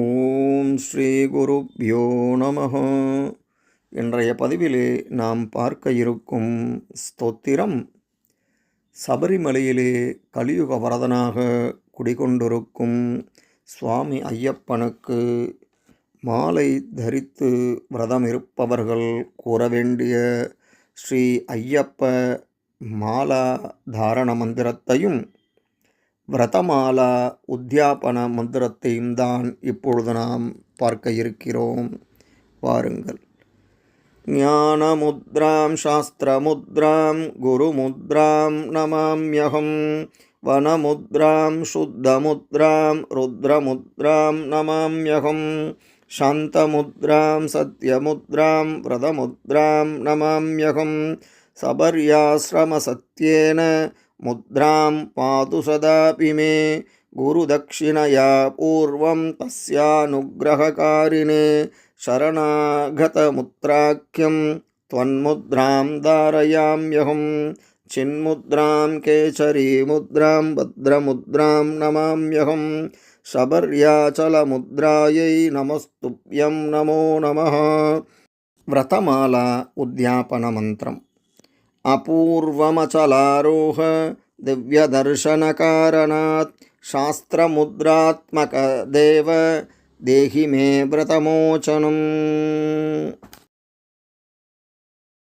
ஓம் ஸ்ரீ குருப்யோ நமः. இன்றைய பதிவிலே நாம் பார்க்க இருக்கும் ஸ்தோத்திரம் சபரிமலையிலே கலியுக வரதனாக குடிகொண்டிருக்கும் சுவாமி ஐயப்பனுக்கு மாலை தரித்து விரதம் இருப்பவர்கள் கூற வேண்டிய ஸ்ரீ ஐயப்ப மாலா தாரண மந்திரத்தையும் விரதமாலா உத்யாபன மந்திரத்தையும் தான் இப்பொழுது நாம் பார்க்க இருக்கிறோம். வாருங்கள். ஞானமுத்ராம் சாஸ்திரமுத்ராம் குருமுத்ராம் நமாம்யகம். வனமுத்ராம் சுத்தமுத்ராம் ருத்ரமுத்ராம் நமாம்யகம். சாந்தமுத்ராம் சத்யமுத்ராம் விரதமுத்ராம் நமாம்யகம். சபர்யாஸ்ரம சத்யேன முத்ராம் பாது சதாபி மே. குருதக்ஷிணயா பூர்வம் தஸ்யானுக்ரஹகாரிணே. சரணாகதமுத்ராக்கியம் த்வன்முத்ராம் தாரயாம்யகம். சின்முத்ராம் கேசரீமுத்ராம் பத்ரமுத்ராம் நமாம்யகம். சபர்யாச்சலமுத்ராயை நமஸ்துப்யம் நமோ நமः. விரதமாலா உத்யாபன மந்திரம். அபூர்வமச்சலாரோஹ திவ்யதர்சனகாரணாத் சாஸ்திரமுத்ராத்மக தேவ தேஹி மே விரதமோச்சனம்.